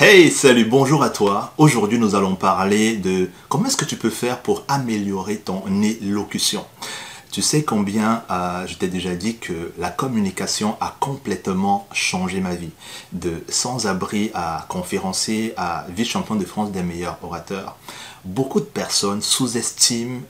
Hey, salut, bonjour à toi. Aujourd'hui, nous allons parler de comment est-ce que tu peux faire pour améliorer ton élocution. Tu sais combien je t'ai déjà dit que la communication a complètement changé ma vie. De sans-abri à conférencier à vice-champion de France des meilleurs orateurs. Beaucoup de personnes sous-estiment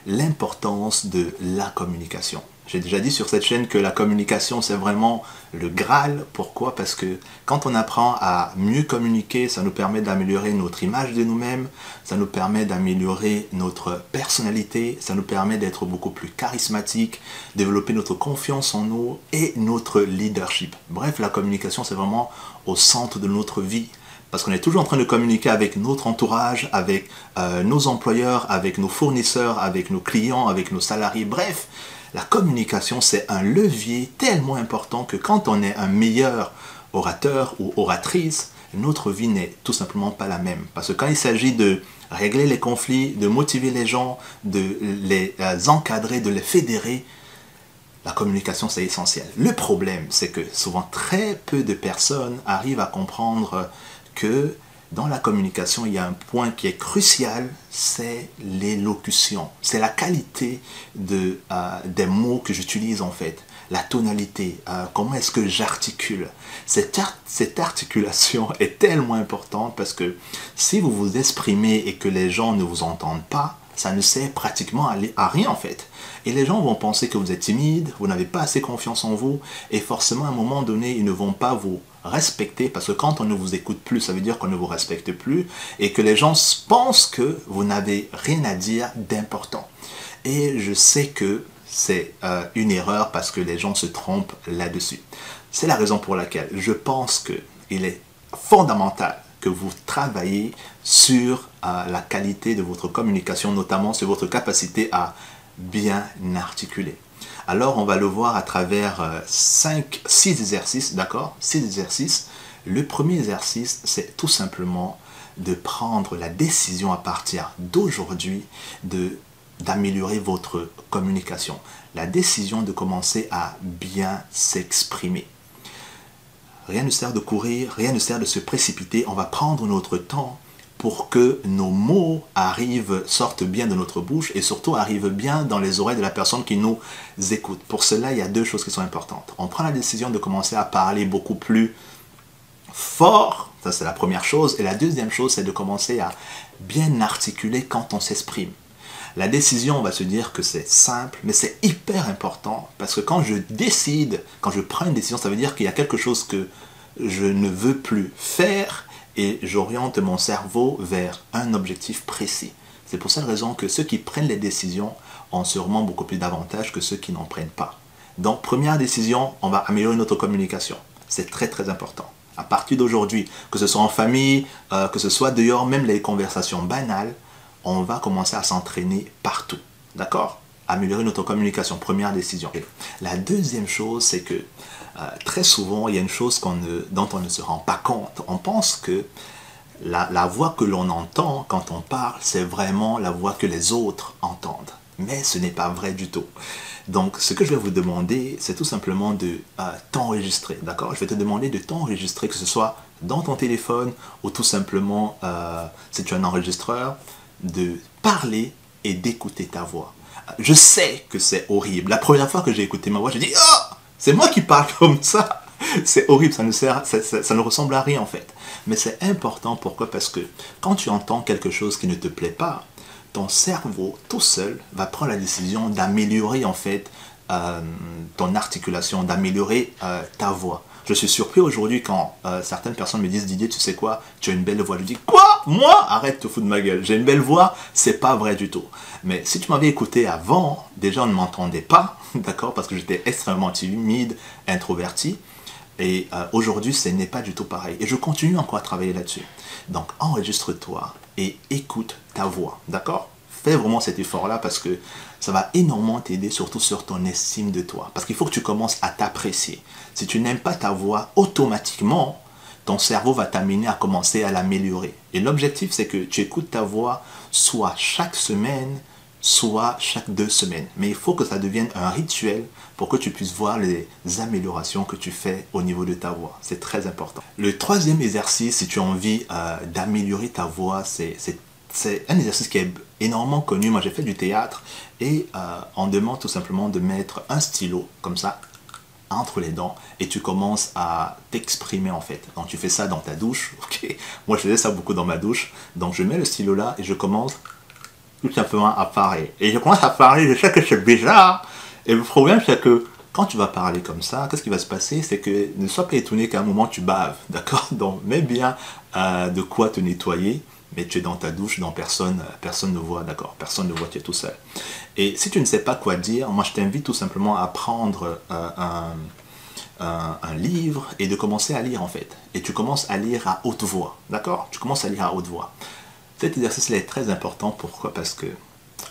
l'importance de la communication. J'ai déjà dit sur cette chaîne que la communication, c'est vraiment le Graal. Pourquoi? Parce que quand on apprend à mieux communiquer, ça nous permet d'améliorer notre image de nous-mêmes, ça nous permet d'améliorer notre personnalité, ça nous permet d'être beaucoup plus charismatique, développer notre confiance en nous et notre leadership. Bref, la communication, c'est vraiment au centre de notre vie. Parce qu'on est toujours en train de communiquer avec notre entourage, avec nos employeurs, avec nos fournisseurs, avec nos clients, avec nos salariés. Bref, la communication, c'est un levier tellement important que quand on est un meilleur orateur ou oratrice, notre vie n'est tout simplement pas la même. Parce que quand il s'agit de régler les conflits, de motiver les gens, de les encadrer, de les fédérer, la communication, c'est essentiel. Le problème, c'est que souvent très peu de personnes arrivent à comprendre que dans la communication, il y a un point qui est crucial, c'est l'élocution. C'est la qualité des mots que j'utilise en fait. La tonalité, comment est-ce que j'articule. Cette articulation est tellement importante parce que si vous vous exprimez et que les gens ne vous entendent pas, ça ne sert pratiquement à rien en fait. Et les gens vont penser que vous êtes timide, vous n'avez pas assez confiance en vous, et forcément à un moment donné, ils ne vont pas vous respecter, parce que quand on ne vous écoute plus, ça veut dire qu'on ne vous respecte plus, et que les gens pensent que vous n'avez rien à dire d'important. Et je sais que c'est une erreur parce que les gens se trompent là-dessus. C'est la raison pour laquelle je pense qu'il est fondamental que vous travaillez sur la qualité de votre communication, notamment sur votre capacité à bien articuler. Alors, on va le voir à travers 6 exercices, d'accord? 6 exercices. Le premier exercice, c'est tout simplement de prendre la décision à partir d'aujourd'hui d'améliorer votre communication. La décision de commencer à bien s'exprimer. Rien ne sert de courir, rien ne sert de se précipiter. On va prendre notre temps pour que nos mots sortent bien de notre bouche et surtout arrivent bien dans les oreilles de la personne qui nous écoute. Pour cela, il y a 2 choses qui sont importantes. On prend la décision de commencer à parler beaucoup plus fort, ça c'est la première chose. Et la deuxième chose, c'est de commencer à bien articuler quand on s'exprime. La décision, on va se dire que c'est simple, mais c'est hyper important parce que quand je décide, quand je prends une décision, ça veut dire qu'il y a quelque chose que je ne veux plus faire et j'oriente mon cerveau vers un objectif précis. C'est pour cette raison que ceux qui prennent les décisions ont sûrement beaucoup plus d'avantages que ceux qui n'en prennent pas. Donc, première décision, on va améliorer notre communication. C'est très très important. À partir d'aujourd'hui, que ce soit en famille, que ce soit dehors, même les conversations banales, on va commencer à s'entraîner partout. D'accord? Améliorer notre communication, première décision. La deuxième chose, c'est que très souvent, il y a une chose dont on ne se rend pas compte. On pense que la voix que l'on entend quand on parle, c'est vraiment la voix que les autres entendent. Mais ce n'est pas vrai du tout. Donc, ce que je vais vous demander, c'est tout simplement de t'enregistrer. D'accord? Je vais te demander de t'enregistrer, que ce soit dans ton téléphone ou tout simplement, si tu as un enregistreur, de parler et d'écouter ta voix. Je sais que c'est horrible. La première fois que j'ai écouté ma voix, j'ai dit « Oh, c'est moi qui parle comme ça !» C'est horrible, ça ne ressemble à rien en fait. Mais c'est important, pourquoi? Parce que quand tu entends quelque chose qui ne te plaît pas, ton cerveau tout seul va prendre la décision d'améliorer en fait ton articulation, d'améliorer ta voix. Je suis surpris aujourd'hui quand certaines personnes me disent « Didier, tu sais quoi? Tu as une belle voix. » Je dis « Quoi? Moi? Arrête de te foutre de ma gueule. J'ai une belle voix. » C'est pas vrai du tout. Mais si tu m'avais écouté avant, déjà on ne m'entendait pas, d'accord? Parce que j'étais extrêmement timide, introverti. Et aujourd'hui, ce n'est pas du tout pareil. Et je continue encore à travailler là-dessus. Donc, enregistre-toi et écoute ta voix, d'accord? Fais vraiment cet effort-là parce que ça va énormément t'aider, surtout sur ton estime de toi. Parce qu'il faut que tu commences à t'apprécier. Si tu n'aimes pas ta voix, automatiquement, ton cerveau va t'amener à commencer à l'améliorer. Et l'objectif, c'est que tu écoutes ta voix soit chaque semaine, soit chaque 2 semaines. Mais il faut que ça devienne un rituel pour que tu puisses voir les améliorations que tu fais au niveau de ta voix. C'est très important. Le troisième exercice, si tu as envie d'améliorer ta voix, c'est un exercice qui est énormément connu. Moi, j'ai fait du théâtre et on demande tout simplement de mettre un stylo comme ça entre les dents et tu commences à t'exprimer en fait. Donc tu fais ça dans ta douche, ok. Moi je faisais ça beaucoup dans ma douche. Donc je mets le stylo là et je commence tout simplement à parler. Et je commence à parler, je sais que c'est bizarre. Et le problème c'est que quand tu vas parler comme ça, qu'est-ce qui va se passer? C'est que ne sois pas étonné qu'à un moment tu baves, d'accord? Donc mets bien de quoi te nettoyer. Mais tu es dans ta douche, dont personne ne voit, d'accord? Personne ne voit, tu es tout seul. Et si tu ne sais pas quoi dire, moi je t'invite tout simplement à prendre un livre et de commencer à lire en fait. Et tu commences à lire à haute voix, d'accord? Tu commences à lire à haute voix. Cet exercice-là est très important, pourquoi? Parce que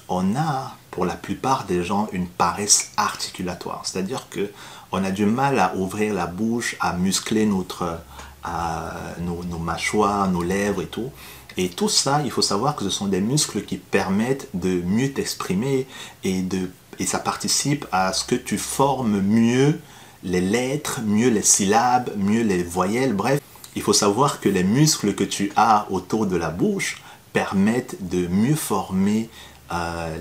on a, pour la plupart des gens, une paresse articulatoire. C'est-à-dire que on a du mal à ouvrir la bouche, à muscler nos mâchoires, nos lèvres et tout. Et tout ça, il faut savoir que ce sont des muscles qui permettent de mieux t'exprimer et ça participe à ce que tu formes mieux les lettres, mieux les syllabes, mieux les voyelles. Bref, il faut savoir que les muscles que tu as autour de la bouche permettent de mieux former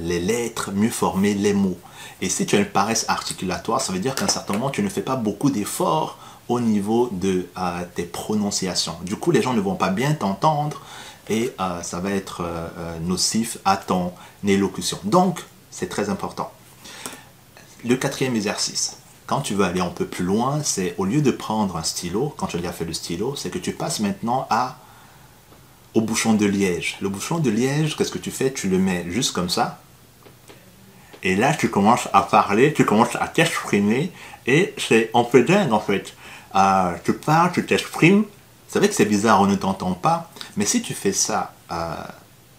les lettres, mieux former les mots. Et si tu as une paresse articulatoire, ça veut dire qu'à un certain moment, tu ne fais pas beaucoup d'efforts au niveau de tes prononciations. Du coup, les gens ne vont pas bien t'entendre et ça va être nocif à ton élocution. Donc, c'est très important. Le quatrième exercice, quand tu veux aller un peu plus loin, c'est au lieu de prendre un stylo, quand tu as déjà fait le stylo, c'est que tu passes maintenant au bouchon de liège. Le bouchon de liège, qu'est-ce que tu fais? Tu le mets juste comme ça. Et là, tu commences à parler, tu commences à t'exprimer. Et c'est un peu dingue en fait. Tu parles, tu t'exprimes. C'est vrai que c'est bizarre, on ne t'entend pas. Mais si tu fais ça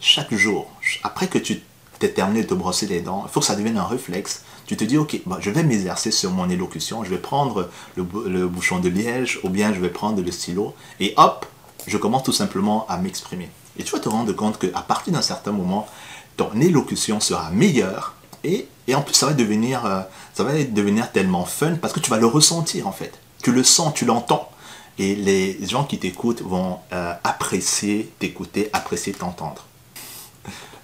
chaque jour, après que tu t'es terminé de te brosser les dents, il faut que ça devienne un réflexe. Tu te dis, ok, bon, je vais m'exercer sur mon élocution. Je vais prendre le bouchon de liège ou bien je vais prendre le stylo. Et hop, je commence tout simplement à m'exprimer. Et tu vas te rendre compte qu'à partir d'un certain moment, ton élocution sera meilleure. Et en plus, ça va devenir tellement fun parce que tu vas le ressentir en fait. Tu le sens, tu l'entends. Et les gens qui t'écoutent vont apprécier t'écouter, apprécier t'entendre.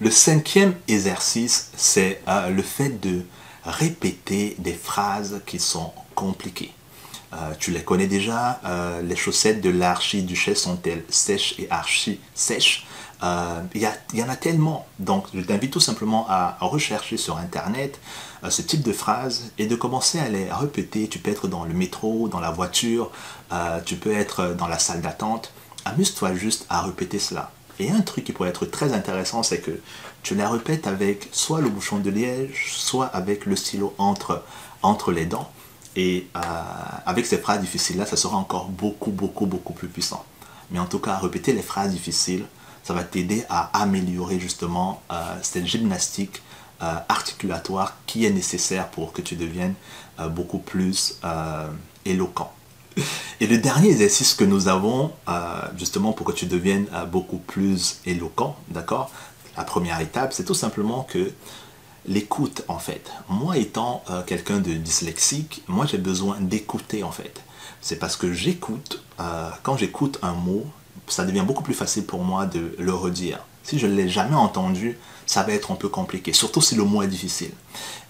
Le cinquième exercice, c'est le fait de répéter des phrases qui sont compliquées. Tu les connais déjà, les chaussettes de l'archiduchesse sont-elles sèches et archi-sèches? Il y en a tellement, donc je t'invite tout simplement à rechercher sur internet ce type de phrases et de commencer à les répéter. Tu peux être dans le métro, dans la voiture, tu peux être dans la salle d'attente. Amuse-toi juste à répéter cela. Et un truc qui pourrait être très intéressant, c'est que tu la répètes avec soit le bouchon de liège, soit avec le stylo entre les dents. Et avec ces phrases difficiles-là, ça sera encore beaucoup plus puissant. Mais en tout cas, répéter les phrases difficiles, ça va t'aider à améliorer justement cette gymnastique articulatoire qui est nécessaire pour que tu deviennes beaucoup plus éloquent. Et le dernier exercice que nous avons, justement pour que tu deviennes beaucoup plus éloquent, d'accord? La première étape, c'est tout simplement que l'écoute en fait. Moi étant quelqu'un de dyslexique, moi j'ai besoin d'écouter en fait. C'est parce que j'écoute, quand j'écoute un mot, ça devient beaucoup plus facile pour moi de le redire. Si je ne l'ai jamais entendu, ça va être un peu compliqué, surtout si le mot est difficile.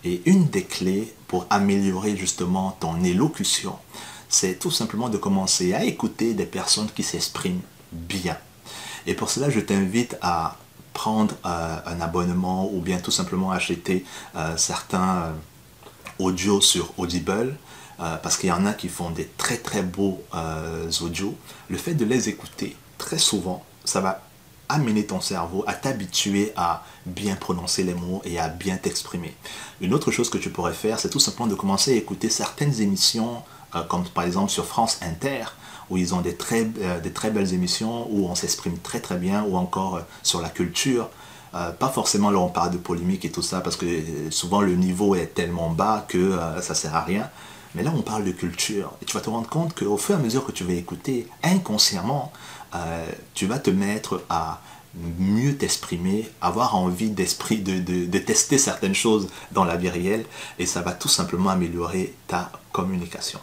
Et une des clés pour améliorer justement ton élocution, c'est tout simplement de commencer à écouter des personnes qui s'expriment bien. Et pour cela, je t'invite à prendre un abonnement ou bien tout simplement acheter certains audios sur Audible parce qu'il y en a qui font des très beaux audios. Le fait de les écouter très souvent, ça va amener ton cerveau à t'habituer à bien prononcer les mots et à bien t'exprimer. Une autre chose que tu pourrais faire, c'est tout simplement de commencer à écouter certaines émissions comme par exemple sur France Inter, où ils ont des très belles émissions, où on s'exprime très bien, ou encore sur la culture. Pas forcément là on parle de polémique et tout ça, parce que souvent le niveau est tellement bas que ça sert à rien. Mais là on parle de culture, et tu vas te rendre compte qu'au fur et à mesure que tu vas écouter, inconsciemment, tu vas te mettre à mieux t'exprimer, avoir envie de tester certaines choses dans la vie réelle, et ça va tout simplement améliorer ta communication.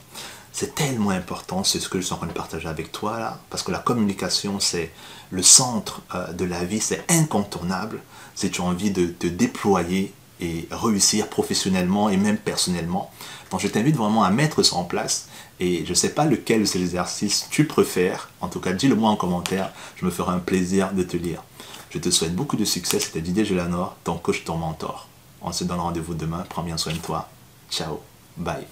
C'est tellement important, c'est ce que je suis en train de partager avec toi là, parce que la communication c'est le centre de la vie, c'est incontournable si tu as envie de te déployer et réussir professionnellement et même personnellement. Donc je t'invite vraiment à mettre ça en place, et je ne sais pas lequel de ces exercices tu préfères, en tout cas dis-le moi en commentaire, je me ferai un plaisir de te lire. Je te souhaite beaucoup de succès, c'était Didier Gelanor, ton coach, ton mentor. On se donne rendez-vous demain, prends bien soin de toi, ciao, bye.